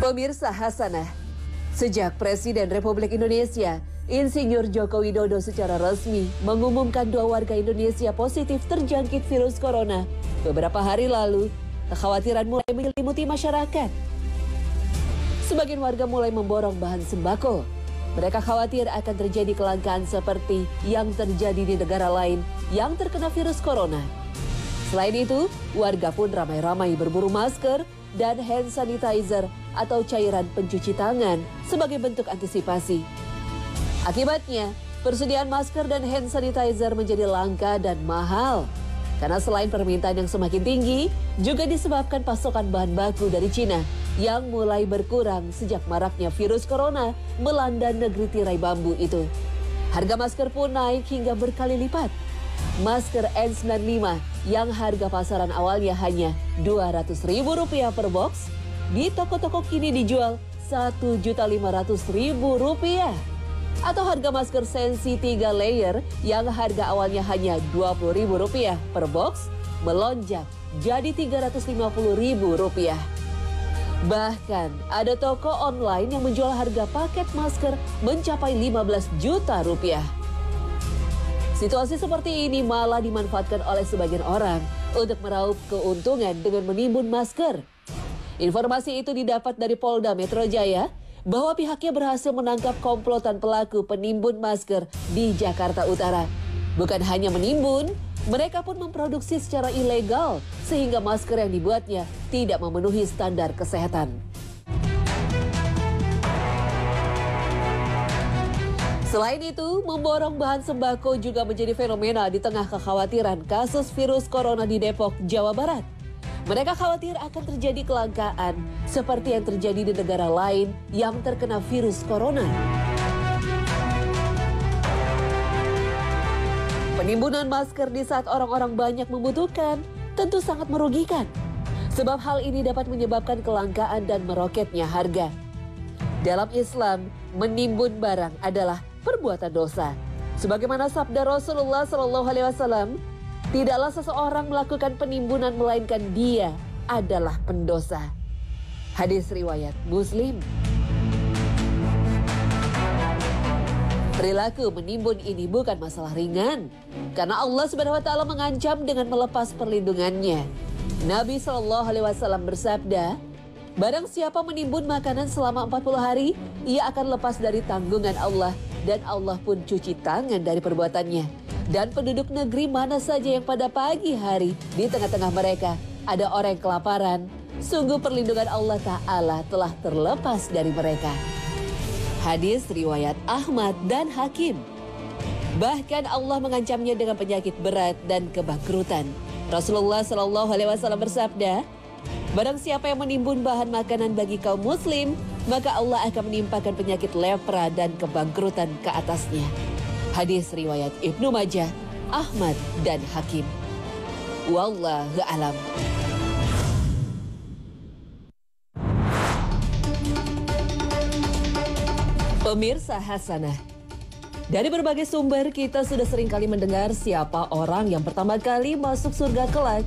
Pemirsa Hasanah, sejak Presiden Republik Indonesia Insinyur Joko Widodo secara resmi mengumumkan 2 warga Indonesia positif terjangkit virus corona beberapa hari lalu, kekhawatiran mulai menyelimuti masyarakat. Sebagian warga mulai memborong bahan sembako. Mereka khawatir akan terjadi kelangkaan seperti yang terjadi di negara lain yang terkena virus corona. Selain itu, warga pun ramai-ramai berburu masker dan hand sanitizer atau cairan pencuci tangan sebagai bentuk antisipasi. Akibatnya, persediaan masker dan hand sanitizer menjadi langka dan mahal. Karena selain permintaan yang semakin tinggi, juga disebabkan pasokan bahan baku dari Cina yang mulai berkurang sejak maraknya virus corona melanda negeri tirai bambu itu. Harga masker pun naik hingga berkali lipat. Masker N95 yang harga pasaran awalnya hanya Rp200.000 per box, di toko-toko kini dijual Rp1.500.000. Atau harga masker Sensi 3 layer yang harga awalnya hanya Rp20.000 per box, melonjak jadi Rp350.000. Bahkan ada toko online yang menjual harga paket masker mencapai Rp15 juta. Situasi seperti ini malah dimanfaatkan oleh sebagian orang untuk meraup keuntungan dengan menimbun masker. Informasi itu didapat dari Polda Metro Jaya bahwa pihaknya berhasil menangkap komplotan pelaku penimbun masker di Jakarta Utara. Bukan hanya menimbun, mereka pun memproduksi secara ilegal sehingga masker yang dibuatnya tidak memenuhi standar kesehatan. Selain itu, memborong bahan sembako juga menjadi fenomena di tengah kekhawatiran kasus virus corona di Depok, Jawa Barat. Mereka khawatir akan terjadi kelangkaan seperti yang terjadi di negara lain yang terkena virus corona. Penimbunan masker di saat orang-orang banyak membutuhkan tentu sangat merugikan. Sebab hal ini dapat menyebabkan kelangkaan dan meroketnya harga. Dalam Islam, menimbun barang adalah perbuatan dosa. Sebagaimana sabda Rasulullah SAW, tidaklah seseorang melakukan penimbunan melainkan dia adalah pendosa. Hadis riwayat Muslim. Perilaku menimbun ini bukan masalah ringan, karena Allah SWT mengancam dengan melepas perlindungannya. Nabi SAW bersabda, barang siapa menimbun makanan selama 40 hari, ia akan lepas dari tanggungan Allah, dan Allah pun cuci tangan dari perbuatannya. Dan penduduk negeri mana saja yang pada pagi hari di tengah-tengah mereka ada orang yang kelaparan, sungguh perlindungan Allah Ta'ala telah terlepas dari mereka. Hadis riwayat Ahmad dan Hakim. Bahkan Allah mengancamnya dengan penyakit berat dan kebangkrutan. Rasulullah SAW bersabda, barang siapa yang menimbun bahan makanan bagi kaum muslim, maka Allah akan menimpakan penyakit lepra dan kebangkrutan ke atasnya. Hadis riwayat Ibnu Majah, Ahmad dan Hakim. Wallahu a'lam. Pemirsa Hasanah, dari berbagai sumber kita sudah sering kali mendengar siapa orang yang pertama kali masuk surga kelak.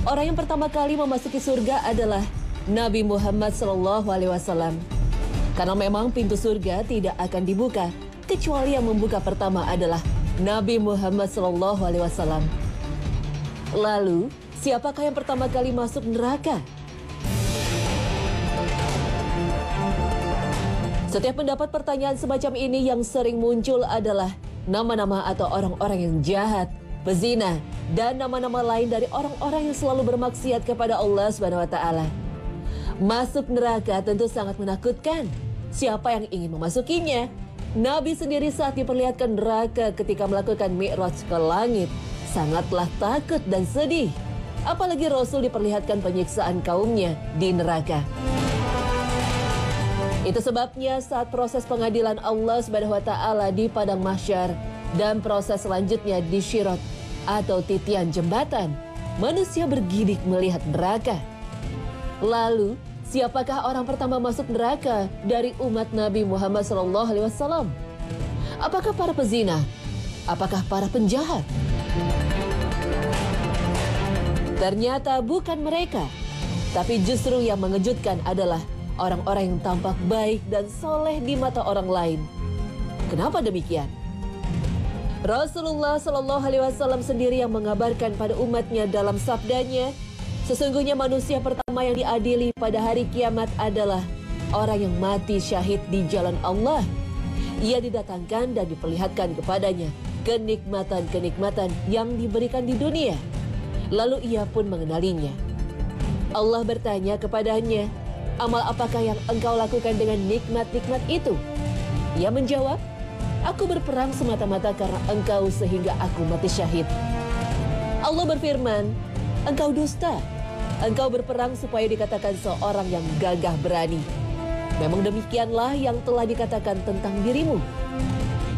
Orang yang pertama kali memasuki surga adalah Nabi Muhammad SAW. Karena memang pintu surga tidak akan dibuka kecuali yang membuka pertama adalah Nabi Muhammad SAW. Lalu, siapakah yang pertama kali masuk neraka? Setiap mendapat pertanyaan semacam ini yang sering muncul adalah nama-nama atau orang-orang yang jahat, pezina, dan nama-nama lain dari orang-orang yang selalu bermaksiat kepada Allah SWT. Masuk neraka tentu sangat menakutkan. Siapa yang ingin memasukinya? Nabi sendiri saat diperlihatkan neraka ketika melakukan mi'raj ke langit sangatlah takut dan sedih. Apalagi Rasul diperlihatkan penyiksaan kaumnya di neraka. Itu sebabnya saat proses pengadilan Allah SWT di padang mahsyar dan proses selanjutnya di Syirat atau titian jembatan, manusia bergidik melihat neraka. Lalu, siapakah orang pertama masuk neraka dari umat Nabi Muhammad SAW? Apakah para pezina? Apakah para penjahat? Ternyata bukan mereka. Tapi justru yang mengejutkan adalah orang-orang yang tampak baik dan soleh di mata orang lain. Kenapa demikian? Rasulullah Shallallahu Alaihi Wasallam sendiri yang mengabarkan pada umatnya dalam sabdanya, sesungguhnya manusia pertama yang diadili pada hari kiamat adalah orang yang mati syahid di jalan Allah. Ia didatangkan dan diperlihatkan kepadanya kenikmatan-kenikmatan yang diberikan di dunia. Lalu ia pun mengenalinya. Allah bertanya kepadanya, amal apakah yang engkau lakukan dengan nikmat-nikmat itu? Ia menjawab, aku berperang semata-mata karena engkau sehingga aku mati syahid. Allah berfirman, engkau dusta. Engkau berperang supaya dikatakan seorang yang gagah berani. Memang demikianlah yang telah dikatakan tentang dirimu.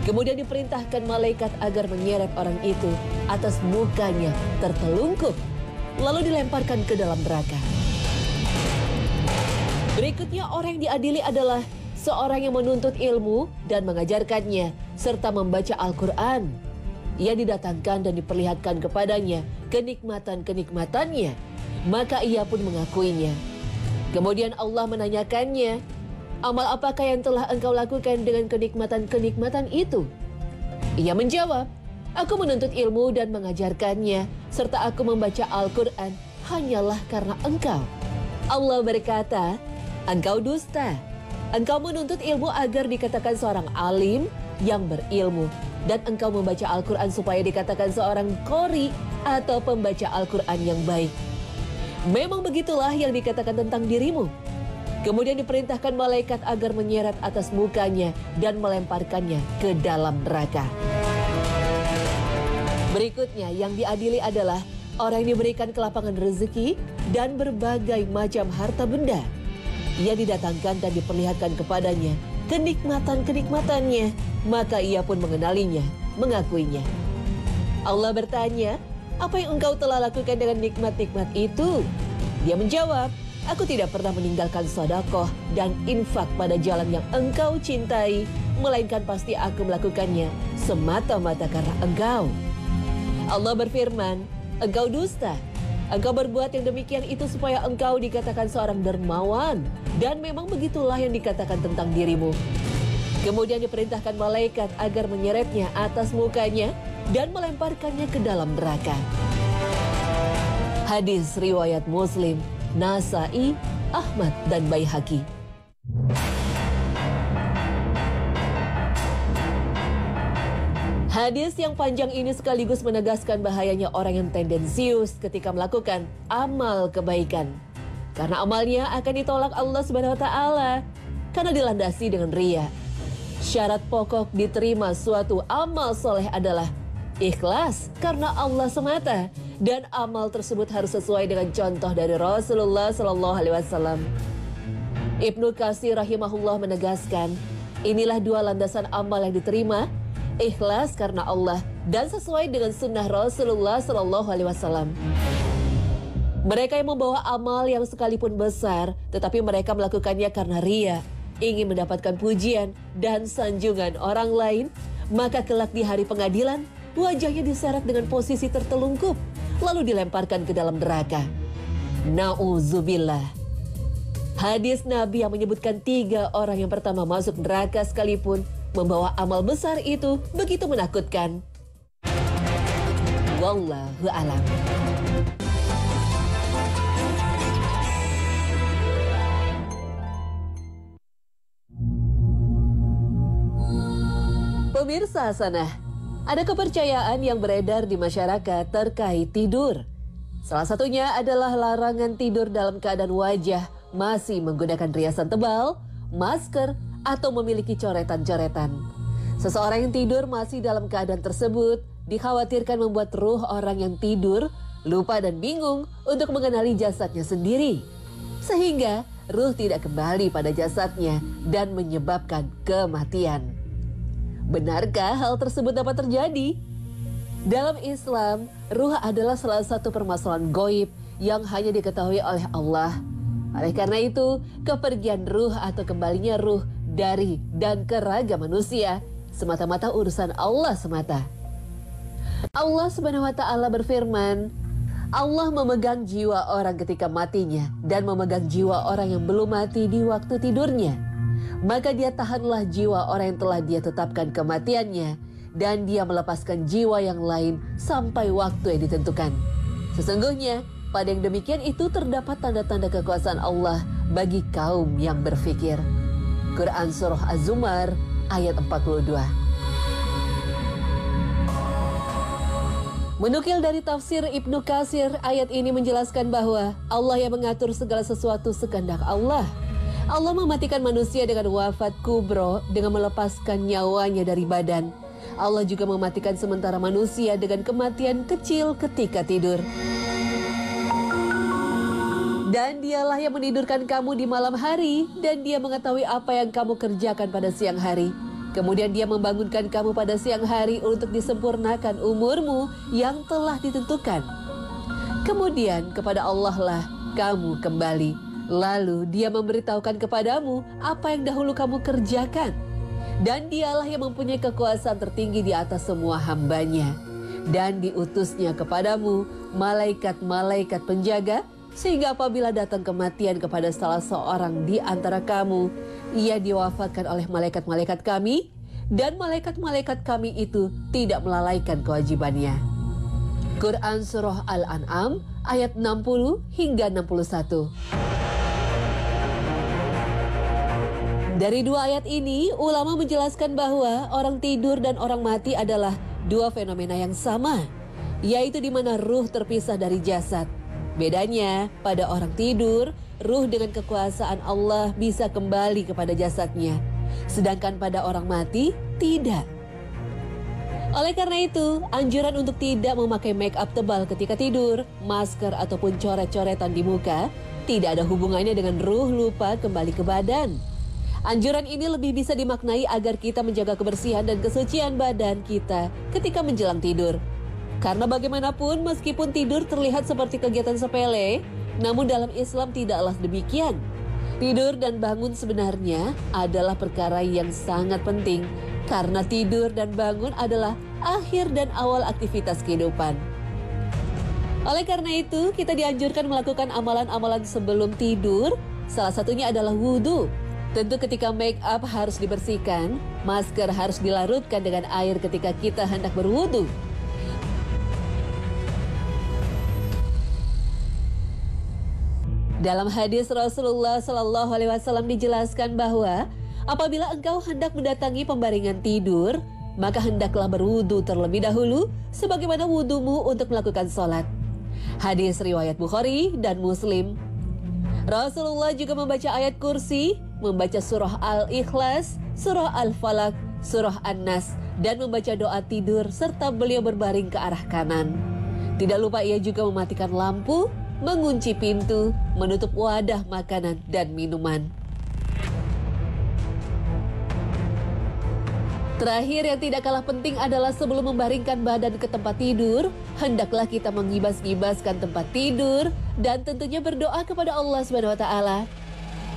Kemudian diperintahkan malaikat agar menyeret orang itu atas mukanya tertelungkup, lalu dilemparkan ke dalam neraka. Berikutnya orang yang diadili adalah seorang yang menuntut ilmu dan mengajarkannya, serta membaca Al-Quran. Ia didatangkan dan diperlihatkan kepadanya kenikmatan-kenikmatannya, maka ia pun mengakuinya. Kemudian Allah menanyakannya, amal apakah yang telah engkau lakukan dengan kenikmatan-kenikmatan itu? Ia menjawab, aku menuntut ilmu dan mengajarkannya, serta aku membaca Al-Quran hanyalah karena engkau. Allah berkata, engkau dusta. Engkau menuntut ilmu agar dikatakan seorang alim yang berilmu, dan engkau membaca Al-Quran supaya dikatakan seorang qori atau pembaca Al-Quran yang baik. Memang begitulah yang dikatakan tentang dirimu. Kemudian diperintahkan malaikat agar menyeret atas mukanya dan melemparkannya ke dalam neraka. Berikutnya yang diadili adalah orang yang diberikan kelapangan rezeki dan berbagai macam harta benda. Ia didatangkan dan diperlihatkan kepadanya kenikmatan-kenikmatannya, maka ia pun mengenalinya, mengakuinya. Allah bertanya, apa yang engkau telah lakukan dengan nikmat-nikmat itu? Dia menjawab, aku tidak pernah meninggalkan sedekah dan infak pada jalan yang engkau cintai, melainkan pasti aku melakukannya semata-mata karena engkau. Allah berfirman, engkau dusta. Engkau berbuat yang demikian itu supaya engkau dikatakan seorang dermawan, dan memang begitulah yang dikatakan tentang dirimu. Kemudian diperintahkan malaikat agar menyeretnya atas mukanya dan melemparkannya ke dalam neraka. Hadis riwayat Muslim, Nasa'i, Ahmad, dan Baihaqi. Hadis yang panjang ini sekaligus menegaskan bahayanya orang yang tendensius ketika melakukan amal kebaikan. Karena amalnya akan ditolak Allah Subhanahu wa Ta'ala karena dilandasi dengan riya. Syarat pokok diterima suatu amal soleh adalah ikhlas karena Allah semata, dan amal tersebut harus sesuai dengan contoh dari Rasulullah Sallallahu Alaihi Wasallam. Ibnu Katsir rahimahullah menegaskan, inilah dua landasan amal yang diterima, ikhlas karena Allah dan sesuai dengan sunnah Rasulullah Sallallahu Alaihi Wasallam. Mereka yang membawa amal yang sekalipun besar, tetapi mereka melakukannya karena riya, ingin mendapatkan pujian dan sanjungan orang lain, maka kelak di hari pengadilan, wajahnya diseret dengan posisi tertelungkup, lalu dilemparkan ke dalam neraka. Na'udzubillah. Hadis Nabi yang menyebutkan 3 orang yang pertama masuk neraka sekalipun membawa amal besar itu begitu menakutkan. Wallahu a'lam. Pemirsa Hasanah, ada kepercayaan yang beredar di masyarakat terkait tidur. Salah satunya adalah larangan tidur dalam keadaan wajah masih menggunakan riasan tebal, masker, atau memiliki coretan-coretan. Seseorang yang tidur masih dalam keadaan tersebut dikhawatirkan membuat ruh orang yang tidur lupa dan bingung untuk mengenali jasadnya sendiri, sehingga ruh tidak kembali pada jasadnya dan menyebabkan kematian. Benarkah hal tersebut dapat terjadi? Dalam Islam, ruh adalah salah satu permasalahan gaib yang hanya diketahui oleh Allah. Oleh karena itu, kepergian ruh atau kembalinya ruh dari dan ke raga manusia semata-mata urusan Allah semata. Allah Subhanahu wa Ta'ala berfirman, Allah memegang jiwa orang ketika matinya dan memegang jiwa orang yang belum mati di waktu tidurnya. Maka dia tahanlah jiwa orang yang telah dia tetapkan kematiannya dan dia melepaskan jiwa yang lain sampai waktu yang ditentukan. Sesungguhnya pada yang demikian itu terdapat tanda-tanda kekuasaan Allah bagi kaum yang berfikir. Quran Surah Az-Zumar ayat 42. Menukil dari tafsir Ibnu Katsir, ayat ini menjelaskan bahwa Allah yang mengatur segala sesuatu sekehendak Allah. Allah mematikan manusia dengan wafat kubro dengan melepaskan nyawanya dari badan. Allah juga mematikan sementara manusia dengan kematian kecil ketika tidur. Dan dialah yang menidurkan kamu di malam hari dan dia mengetahui apa yang kamu kerjakan pada siang hari. Kemudian dia membangunkan kamu pada siang hari untuk disempurnakan umurmu yang telah ditentukan. Kemudian kepada Allah lah kamu kembali. Lalu dia memberitahukan kepadamu apa yang dahulu kamu kerjakan. Dan dialah yang mempunyai kekuasaan tertinggi di atas semua hambanya. Dan diutusnya kepadamu malaikat-malaikat penjaga, sehingga apabila datang kematian kepada salah seorang di antara kamu, ia diwafatkan oleh malaikat-malaikat kami, dan malaikat-malaikat kami itu tidak melalaikan kewajibannya. Quran Surah Al-An'am ayat 60 hingga 61. Dari dua ayat ini, ulama menjelaskan bahwa orang tidur dan orang mati adalah dua fenomena yang sama, yaitu di mana ruh terpisah dari jasad. Bedanya, pada orang tidur, ruh dengan kekuasaan Allah bisa kembali kepada jasadnya. Sedangkan pada orang mati, tidak. Oleh karena itu, anjuran untuk tidak memakai make up tebal ketika tidur, masker ataupun coret-coretan di muka, tidak ada hubungannya dengan ruh lupa kembali ke badan. Anjuran ini lebih bisa dimaknai agar kita menjaga kebersihan dan kesucian badan kita ketika menjelang tidur. Karena bagaimanapun meskipun tidur terlihat seperti kegiatan sepele, namun dalam Islam tidaklah demikian. Tidur dan bangun sebenarnya adalah perkara yang sangat penting karena tidur dan bangun adalah akhir dan awal aktivitas kehidupan. Oleh karena itu, kita dianjurkan melakukan amalan-amalan sebelum tidur, salah satunya adalah wudhu. Tentu ketika make up harus dibersihkan, masker harus dilarutkan dengan air ketika kita hendak berwudhu. Dalam hadis Rasulullah Shallallahu Alaihi Wasallam dijelaskan bahwa apabila engkau hendak mendatangi pembaringan tidur, maka hendaklah berwudu terlebih dahulu sebagaimana wudumu untuk melakukan sholat. Hadis riwayat Bukhari dan Muslim. Rasulullah juga membaca ayat kursi, membaca surah Al-Ikhlas, surah Al-Falaq, surah An-Nas, dan membaca doa tidur serta beliau berbaring ke arah kanan. Tidak lupa ia juga mematikan lampu, mengunci pintu, menutup wadah makanan dan minuman. Terakhir yang tidak kalah penting adalah sebelum membaringkan badan ke tempat tidur, hendaklah kita mengibas-ngibaskan tempat tidur dan tentunya berdoa kepada Allah Subhanahu wa taala.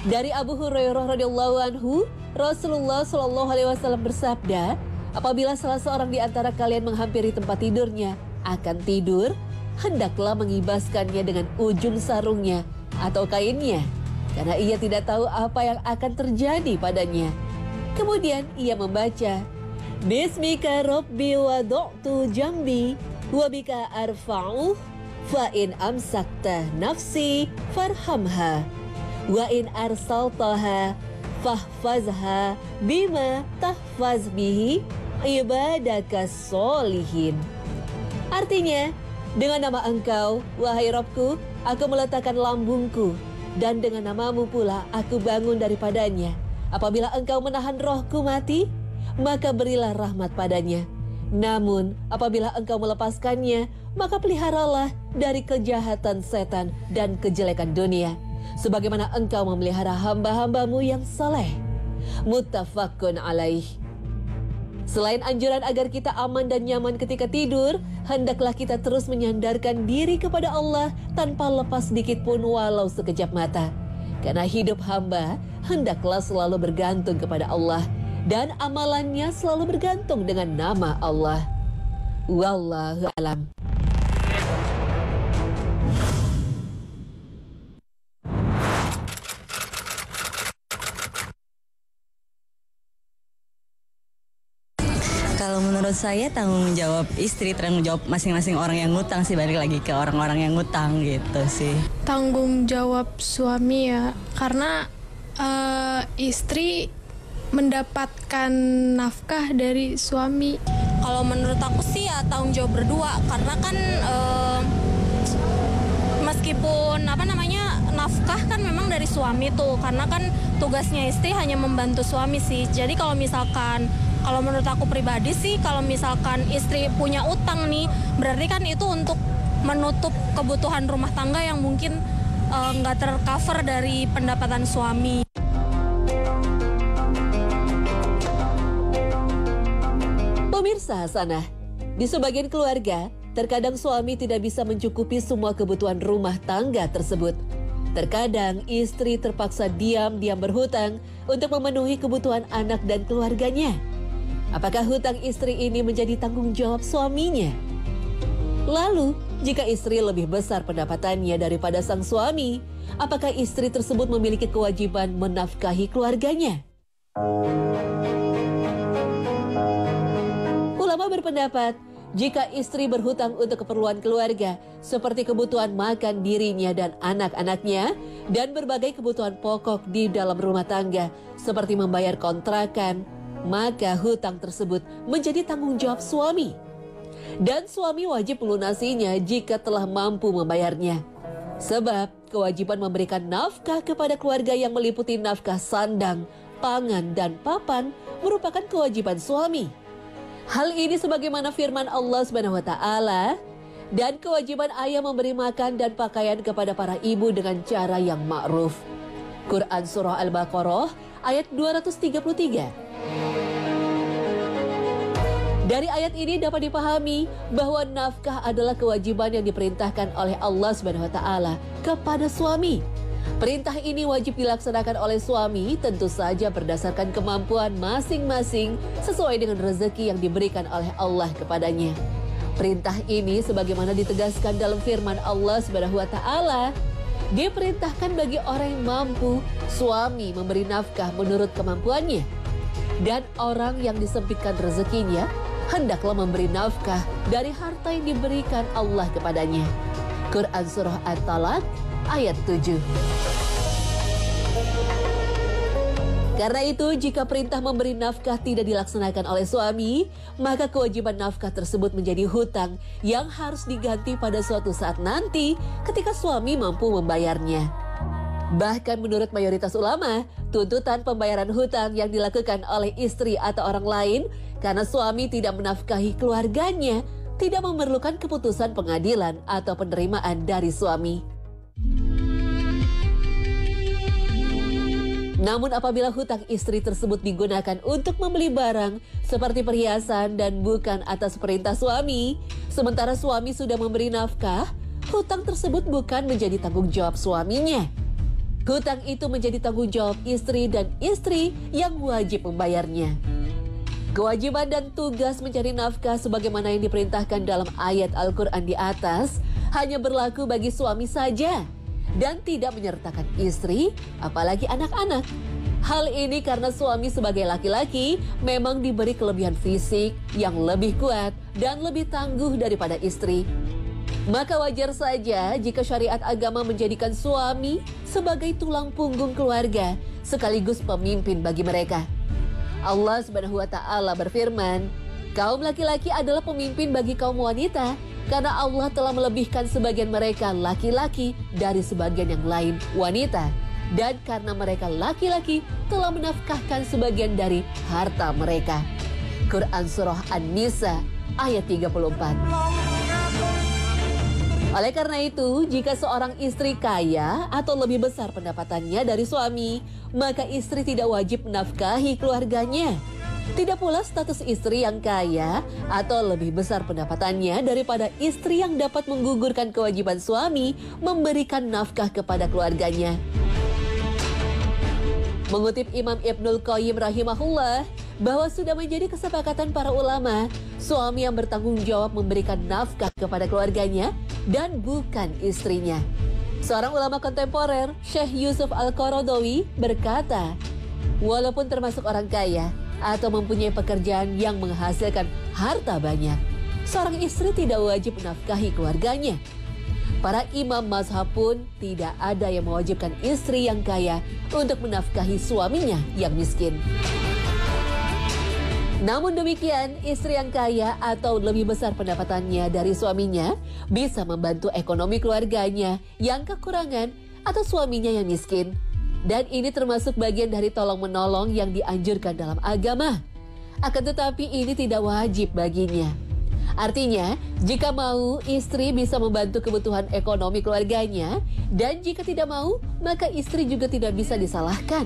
Dari Abu Hurairah radhiyallahu anhu, Rasulullah Shallallahu alaihi wasallam bersabda, apabila salah seorang di antara kalian menghampiri tempat tidurnya akan tidur, hendaklah mengibaskannya dengan ujung sarungnya atau kainnya, karena ia tidak tahu apa yang akan terjadi padanya. Kemudian ia membaca, Bismika Rabbi wadu'tu jambi, wabika arfa'u, fa in amsakta nafsi farhamha, wa in arsaltaha fahfazha bima tahfaz bihi ibadakas solihin. Artinya, dengan nama Engkau, wahai Rabbku, aku meletakkan lambungku, dan dengan namamu pula aku bangun daripadanya. Apabila Engkau menahan rohku mati, maka berilah rahmat padanya. Namun, apabila Engkau melepaskannya, maka peliharalah dari kejahatan setan dan kejelekan dunia, sebagaimana Engkau memelihara hamba-hambamu yang saleh. Muttafaqun alaih. Selain anjuran agar kita aman dan nyaman ketika tidur, hendaklah kita terus menyandarkan diri kepada Allah tanpa lepas sedikit pun walau sekejap mata. Karena hidup hamba hendaklah selalu bergantung kepada Allah dan amalannya selalu bergantung dengan nama Allah. Wallahu a'lam. Kalau menurut saya tanggung jawab istri, tanggung jawab masing-masing orang yang ngutang sih, balik lagi ke orang-orang yang ngutang gitu sih. Tanggung jawab suami ya, karena istri mendapatkan nafkah dari suami. Kalau menurut aku sih ya tanggung jawab berdua, karena kan meskipun nafkah kan memang dari suami tuh, karena kan tugasnya istri hanya membantu suami sih. Jadi kalau menurut aku pribadi sih, kalau misalkan istri punya utang nih, berarti kan itu untuk menutup kebutuhan rumah tangga yang mungkin nggak tercover dari pendapatan suami. Pemirsa Hasanah, di sebagian keluarga, terkadang suami tidak bisa mencukupi semua kebutuhan rumah tangga tersebut. Terkadang istri terpaksa diam-diam berhutang untuk memenuhi kebutuhan anak dan keluarganya. Apakah hutang istri ini menjadi tanggung jawab suaminya? Lalu, jika istri lebih besar pendapatannya daripada sang suami, apakah istri tersebut memiliki kewajiban menafkahi keluarganya? Ulama berpendapat, jika istri berhutang untuk keperluan keluarga, seperti kebutuhan makan dirinya dan anak-anaknya, dan berbagai kebutuhan pokok di dalam rumah tangga, seperti membayar kontrakan, maka hutang tersebut menjadi tanggung jawab suami. Dan suami wajib melunasinya jika telah mampu membayarnya. Sebab kewajiban memberikan nafkah kepada keluarga yang meliputi nafkah sandang, pangan, dan papan merupakan kewajiban suami. Hal ini sebagaimana firman Allah SWT, dan kewajiban ayah memberi makan dan pakaian kepada para ibu dengan cara yang ma'ruf. Quran Surah Al-Baqarah ayat 233. Dari ayat ini dapat dipahami bahwa nafkah adalah kewajiban yang diperintahkan oleh Allah SWT kepada suami. Perintah ini wajib dilaksanakan oleh suami, tentu saja berdasarkan kemampuan masing-masing sesuai dengan rezeki yang diberikan oleh Allah kepadanya. Perintah ini sebagaimana ditegaskan dalam firman Allah SWT, diperintahkan bagi orang yang mampu, suami memberi nafkah menurut kemampuannya. Dan orang yang disempitkan rezekinya, hendaklah memberi nafkah dari harta yang diberikan Allah kepadanya. Quran Surah At-Talaq ayat 7. Karena itu, jika perintah memberi nafkah tidak dilaksanakan oleh suami, maka kewajiban nafkah tersebut menjadi hutang yang harus diganti pada suatu saat nanti ketika suami mampu membayarnya. Bahkan menurut mayoritas ulama, tuntutan pembayaran hutang yang dilakukan oleh istri atau orang lain karena suami tidak menafkahi keluarganya tidak memerlukan keputusan pengadilan atau penerimaan dari suami. Namun apabila hutang istri tersebut digunakan untuk membeli barang seperti perhiasan dan bukan atas perintah suami, sementara suami sudah memberi nafkah, hutang tersebut bukan menjadi tanggung jawab suaminya. Hutang itu menjadi tanggung jawab istri dan istri yang wajib membayarnya. Kewajiban dan tugas mencari nafkah sebagaimana yang diperintahkan dalam ayat Al-Quran di atas hanya berlaku bagi suami saja dan tidak menyertakan istri, apalagi anak-anak. Hal ini karena suami sebagai laki-laki memang diberi kelebihan fisik yang lebih kuat dan lebih tangguh daripada istri. Maka wajar saja jika syariat agama menjadikan suami sebagai tulang punggung keluarga sekaligus pemimpin bagi mereka. Allah SWT berfirman, kaum laki-laki adalah pemimpin bagi kaum wanita karena Allah telah melebihkan sebagian mereka laki-laki dari sebagian yang lain wanita, dan karena mereka laki-laki telah menafkahkan sebagian dari harta mereka. Quran Surah An-Nisa ayat 34. Oleh karena itu, jika seorang istri kaya atau lebih besar pendapatannya dari suami, maka istri tidak wajib menafkahi keluarganya. Tidak pula status istri yang kaya atau lebih besar pendapatannya daripada istri yang dapat menggugurkan kewajiban suami memberikan nafkah kepada keluarganya. Mengutip Imam Ibnul Qayyim rahimahullah, bahwa sudah menjadi kesepakatan para ulama, suami yang bertanggung jawab memberikan nafkah kepada keluarganya dan bukan istrinya. Seorang ulama kontemporer, Syekh Yusuf Al-Qaradawi berkata, walaupun termasuk orang kaya, atau mempunyai pekerjaan yang menghasilkan harta banyak, seorang istri tidak wajib menafkahi keluarganya. Para imam mazhab pun tidak ada yang mewajibkan istri yang kaya untuk menafkahi suaminya yang miskin. Namun demikian, istri yang kaya atau lebih besar pendapatannya dari suaminya bisa membantu ekonomi keluarganya yang kekurangan atau suaminya yang miskin. Dan ini termasuk bagian dari tolong-menolong yang dianjurkan dalam agama. Akan tetapi ini tidak wajib baginya. Artinya, jika mau, istri bisa membantu kebutuhan ekonomi keluarganya, dan jika tidak mau, maka istri juga tidak bisa disalahkan.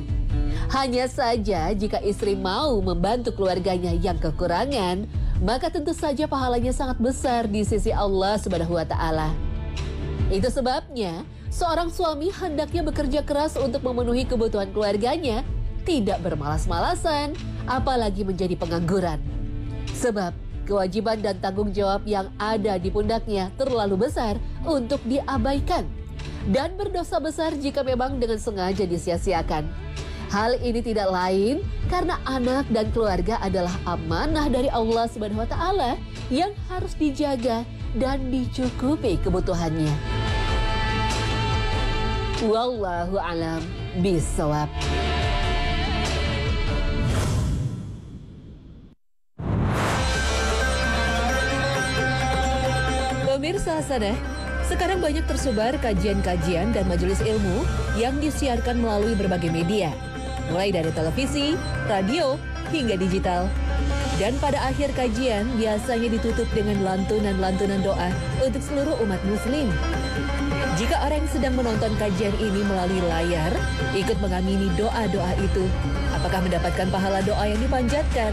Hanya saja jika istri mau membantu keluarganya yang kekurangan, maka tentu saja pahalanya sangat besar di sisi Allah Subhanahu wa Ta'ala. Itu sebabnya seorang suami hendaknya bekerja keras untuk memenuhi kebutuhan keluarganya, tidak bermalas-malasan, apalagi menjadi pengangguran. Sebab kewajiban dan tanggung jawab yang ada di pundaknya terlalu besar untuk diabaikan, dan berdosa besar jika memang dengan sengaja disia-siakan. Hal ini tidak lain karena anak dan keluarga adalah amanah dari Allah Subhanahu wa Ta'ala yang harus dijaga dan dicukupi kebutuhannya. Wallahu a'lam bishawab. Pemirsa Hasanah, sekarang banyak tersebar kajian-kajian dan majelis ilmu yang disiarkan melalui berbagai media, mulai dari televisi, radio, hingga digital. Dan pada akhir kajian biasanya ditutup dengan lantunan-lantunan doa untuk seluruh umat muslim. Jika orang yang sedang menonton kajian ini melalui layar ikut mengamini doa-doa itu, apakah mendapatkan pahala doa yang dipanjatkan?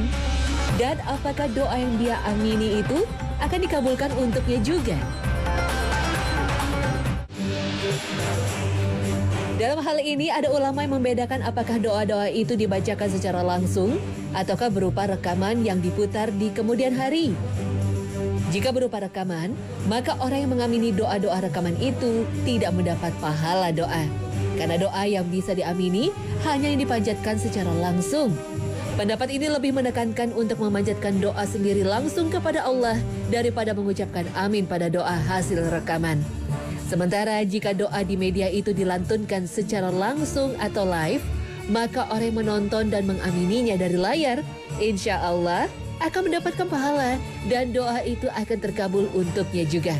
Dan apakah doa yang dia amini itu akan dikabulkan untuknya juga? Dalam hal ini ada ulama yang membedakan apakah doa-doa itu dibacakan secara langsung ataukah berupa rekaman yang diputar di kemudian hari. Jika berupa rekaman, maka orang yang mengamini doa-doa rekaman itu tidak mendapat pahala doa. Karena doa yang bisa diamini hanya yang dipanjatkan secara langsung. Pendapat ini lebih menekankan untuk memanjatkan doa sendiri langsung kepada Allah daripada mengucapkan amin pada doa hasil rekaman. Sementara jika doa di media itu dilantunkan secara langsung atau live, maka orang yang menonton dan mengamininya dari layar, insya Allah akan mendapatkan pahala dan doa itu akan terkabul untuknya juga.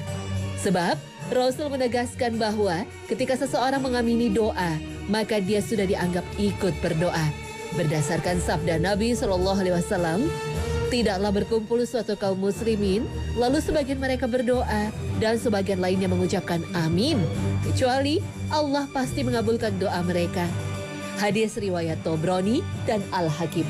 Sebab Rasul menegaskan bahwa ketika seseorang mengamini doa, maka dia sudah dianggap ikut berdoa. Berdasarkan sabda Nabi SAW, tidaklah berkumpul suatu kaum muslimin, lalu sebagian mereka berdoa dan sebagian lainnya mengucapkan amin, kecuali Allah pasti mengabulkan doa mereka. Hadis riwayat Tobroni dan Al-Hakim.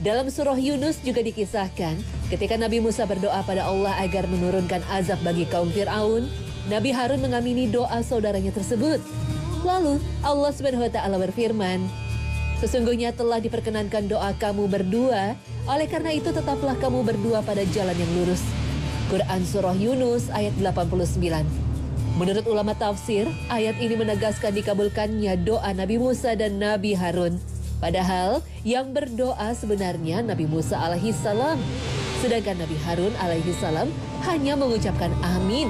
Dalam surah Yunus juga dikisahkan ketika Nabi Musa berdoa pada Allah agar menurunkan azab bagi kaum Fir'aun, Nabi Harun mengamini doa saudaranya tersebut. Lalu Allah Subhanahu wa Ta'ala berfirman, sesungguhnya telah diperkenankan doa kamu berdua, oleh karena itu tetaplah kamu berdua pada jalan yang lurus. Quran Surah Yunus ayat 89. Menurut ulama tafsir, ayat ini menegaskan dikabulkannya doa Nabi Musa dan Nabi Harun. Padahal yang berdoa sebenarnya Nabi Musa alaihissalam, sedangkan Nabi Harun alaihissalam hanya mengucapkan amin.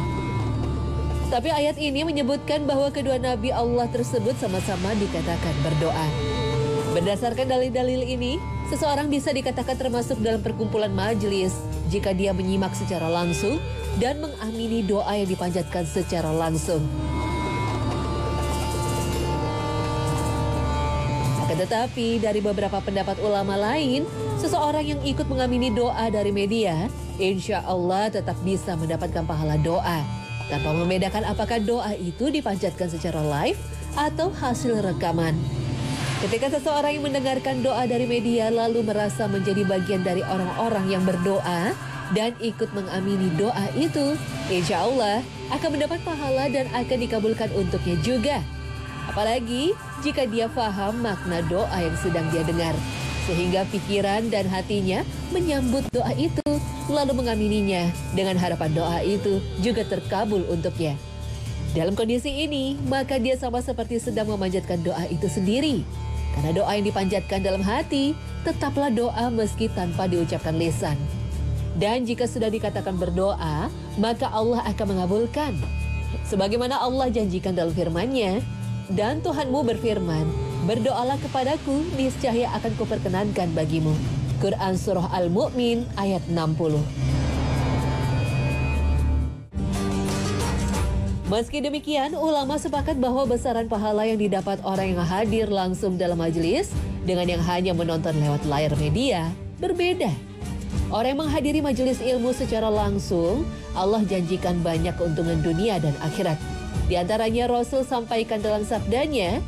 Tapi ayat ini menyebutkan bahwa kedua Nabi Allah tersebut sama-sama dikatakan berdoa. Berdasarkan dalil-dalil ini, seseorang bisa dikatakan termasuk dalam perkumpulan majelis jika dia menyimak secara langsung dan mengamini doa yang dipanjatkan secara langsung. Akan tetapi, dari beberapa pendapat ulama lain, seseorang yang ikut mengamini doa dari media, insya Allah tetap bisa mendapatkan pahala doa, tanpa membedakan apakah doa itu dipanjatkan secara live atau hasil rekaman. Ketika seseorang yang mendengarkan doa dari media lalu merasa menjadi bagian dari orang-orang yang berdoa dan ikut mengamini doa itu, insya Allah akan mendapat pahala dan akan dikabulkan untuknya juga. Apalagi jika dia paham makna doa yang sedang dia dengar, sehingga pikiran dan hatinya menyambut doa itu lalu mengamininya dengan harapan doa itu juga terkabul untuknya. Dalam kondisi ini, maka dia sama seperti sedang memanjatkan doa itu sendiri. Karena doa yang dipanjatkan dalam hati, tetaplah doa meski tanpa diucapkan lisan. Dan jika sudah dikatakan berdoa, maka Allah akan mengabulkan. Sebagaimana Allah janjikan dalam firman-Nya, dan Tuhanmu berfirman, berdoalah kepadaku, niscaya akan kuperkenankan bagimu. Quran Surah Al-Mu'min ayat 60. Meski demikian, ulama sepakat bahwa besaran pahala yang didapat orang yang hadir langsung dalam majelis dengan yang hanya menonton lewat layar media berbeda. Orang yang menghadiri majelis ilmu secara langsung, Allah janjikan banyak keuntungan dunia dan akhirat. Di antaranya Rasul sampaikan dalam sabdanya,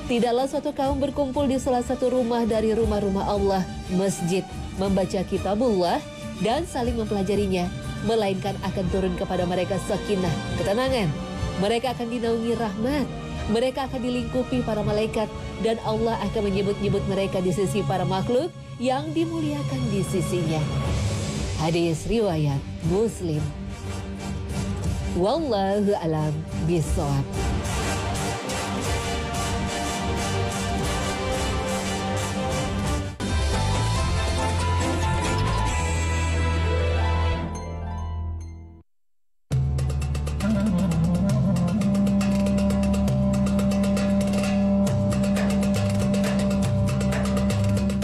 tidaklah suatu kaum berkumpul di salah satu rumah dari rumah-rumah Allah, masjid, membaca kitabullah, dan saling mempelajarinya, melainkan akan turun kepada mereka sakinah, ketenangan. Mereka akan dinaungi rahmat, mereka akan dilingkupi para malaikat, dan Allah akan menyebut-nyebut mereka di sisi para makhluk yang dimuliakan di sisinya. Hadis riwayat Muslim. Wallahu a'lam bishawab.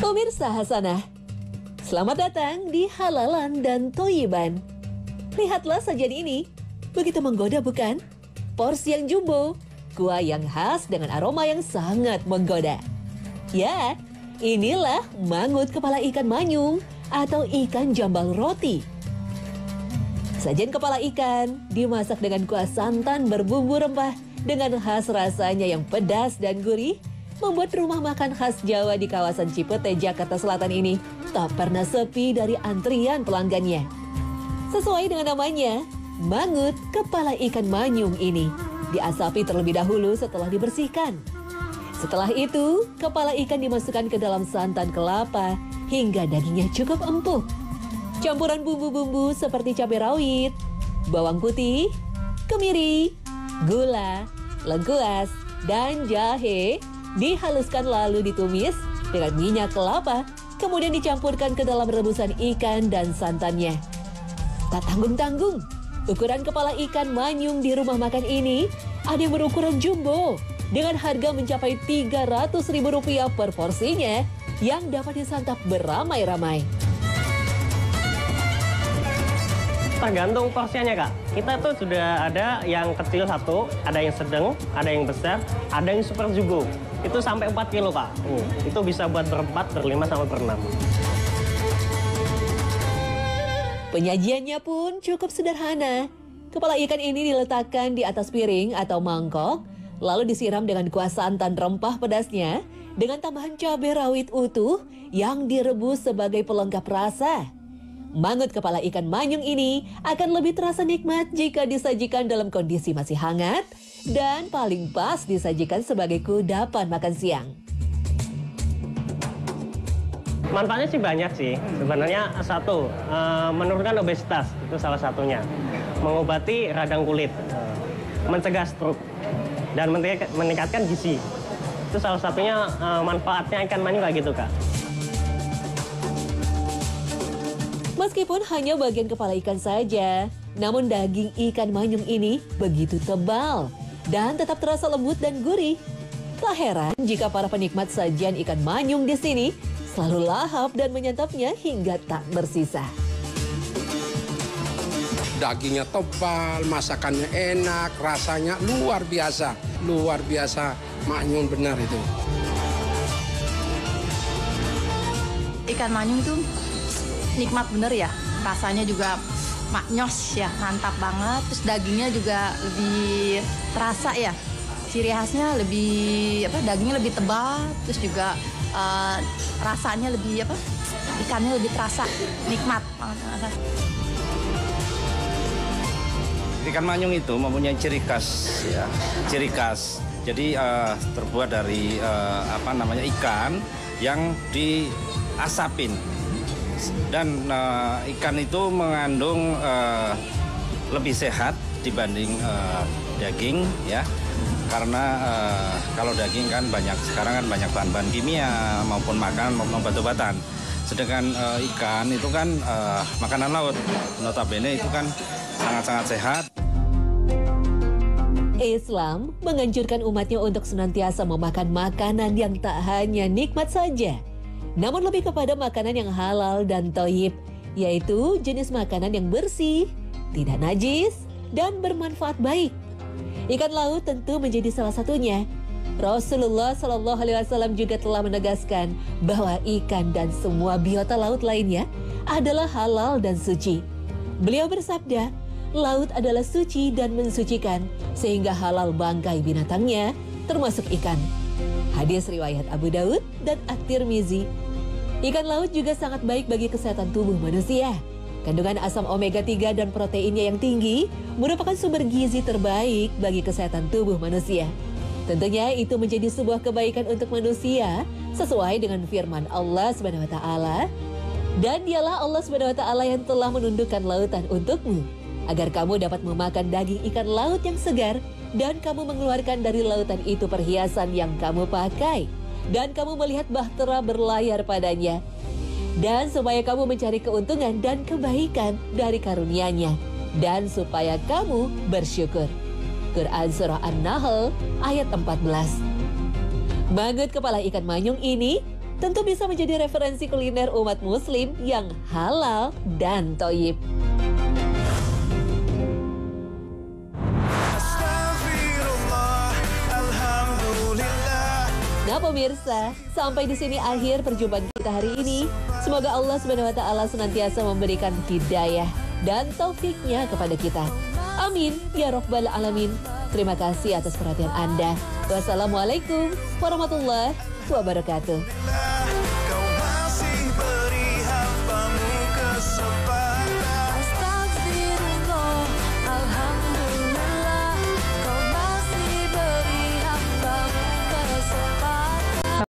Pemirsa Hasanah, selamat datang di Halalan dan Thoyiban. Lihatlah sajian ini, begitu menggoda bukan? Porsi yang jumbo, kuah yang khas dengan aroma yang sangat menggoda. Ya, inilah mangut kepala ikan manyung atau ikan jambal roti. Sajian kepala ikan dimasak dengan kuah santan berbumbu rempah dengan khas rasanya yang pedas dan gurih, membuat rumah makan khas Jawa di kawasan Cipete, Jakarta Selatan ini tak pernah sepi dari antrian pelanggannya. Sesuai dengan namanya, mangut kepala ikan manyung ini diasapi terlebih dahulu setelah dibersihkan. Setelah itu, kepala ikan dimasukkan ke dalam santan kelapa hingga dagingnya cukup empuk. Campuran bumbu-bumbu seperti cabai rawit, bawang putih, kemiri, gula, lengkuas, dan jahe dihaluskan lalu ditumis dengan minyak kelapa, kemudian dicampurkan ke dalam rebusan ikan dan santannya. Tak tanggung-tanggung, ukuran kepala ikan manyung di rumah makan ini ada yang berukuran jumbo dengan harga mencapai Rp300.000 per porsinya yang dapat disantap beramai-ramai. Tergantung porsinya Kak. Kita tuh sudah ada yang kecil satu, ada yang sedang, ada yang besar, ada yang super jumbo. Itu sampai 4 kilo Kak. Itu bisa buat berempat, berlima, sampai berenam. Penyajiannya pun cukup sederhana. Kepala ikan ini diletakkan di atas piring atau mangkok, lalu disiram dengan kuah santan rempah pedasnya dengan tambahan cabai rawit utuh yang direbus sebagai pelengkap rasa. Mangut kepala ikan manyung ini akan lebih terasa nikmat jika disajikan dalam kondisi masih hangat dan paling pas disajikan sebagai kudapan makan siang. Manfaatnya sih banyak sih. Sebenarnya satu, menurunkan obesitas, itu salah satunya. Mengobati radang kulit, mencegah stroke, dan meningkatkan gizi. Itu salah satunya manfaatnya ikan manyung kayak gitu Kak. Meskipun hanya bagian kepala ikan saja, namun daging ikan manyung ini begitu tebal dan tetap terasa lembut dan gurih. Tak heran jika para penikmat sajian ikan manyung di sini selalu lahap dan menyantapnya hingga tak bersisa. Dagingnya tebal, masakannya enak, rasanya luar biasa. Luar biasa, manyung benar itu. Ikan manyung itu nikmat bener ya, rasanya juga maknyos ya, mantap banget. Terus dagingnya juga lebih terasa ya, ciri khasnya lebih dagingnya lebih tebal, terus juga rasanya lebih ikannya lebih terasa, nikmat banget. Ikan manyung itu mempunyai ciri khas ya, ciri khas. Jadi terbuat dari ikan yang diasapin. Dan ikan itu mengandung lebih sehat dibanding daging ya. Karena kalau daging kan sekarang kan banyak bahan-bahan kimia maupun makanan maupun obat-obatan. Sedangkan ikan itu kan makanan laut, notabene itu kan sangat-sangat sehat. Islam menganjurkan umatnya untuk senantiasa memakan makanan yang tak hanya nikmat saja, namun lebih kepada makanan yang halal dan thayyib, yaitu jenis makanan yang bersih, tidak najis, dan bermanfaat baik. Ikan laut tentu menjadi salah satunya. Rasulullah Shallallahu Alaihi Wasallam juga telah menegaskan bahwa ikan dan semua biota laut lainnya adalah halal dan suci. Beliau bersabda, laut adalah suci dan mensucikan, sehingga halal bangkai binatangnya, termasuk ikan. Hadis riwayat Abu Daud dan At-Tirmizi. Ikan laut juga sangat baik bagi kesehatan tubuh manusia. Kandungan asam omega 3 dan proteinnya yang tinggi merupakan sumber gizi terbaik bagi kesehatan tubuh manusia. Tentunya itu menjadi sebuah kebaikan untuk manusia sesuai dengan firman Allah Subhanahu wa taala. Dan dialah Allah Subhanahu wa taala yang telah menundukkan lautan untukmu agar kamu dapat memakan daging ikan laut yang segar dan kamu mengeluarkan dari lautan itu perhiasan yang kamu pakai dan kamu melihat bahtera berlayar padanya. Dan supaya kamu mencari keuntungan dan kebaikan dari karunia-Nya dan supaya kamu bersyukur. Quran Surah An-Nahl ayat 14. Mangut kepala ikan manyung ini tentu bisa menjadi referensi kuliner umat muslim yang halal dan thayyib. Nah pemirsa, sampai di sini akhir perjumpaan kita hari ini. Semoga Allah Subhanahu wa taala senantiasa memberikan hidayah dan taufiknya kepada kita. Amin ya rabbal alamin. Terima kasih atas perhatian Anda. Wassalamualaikum warahmatullahi wabarakatuh.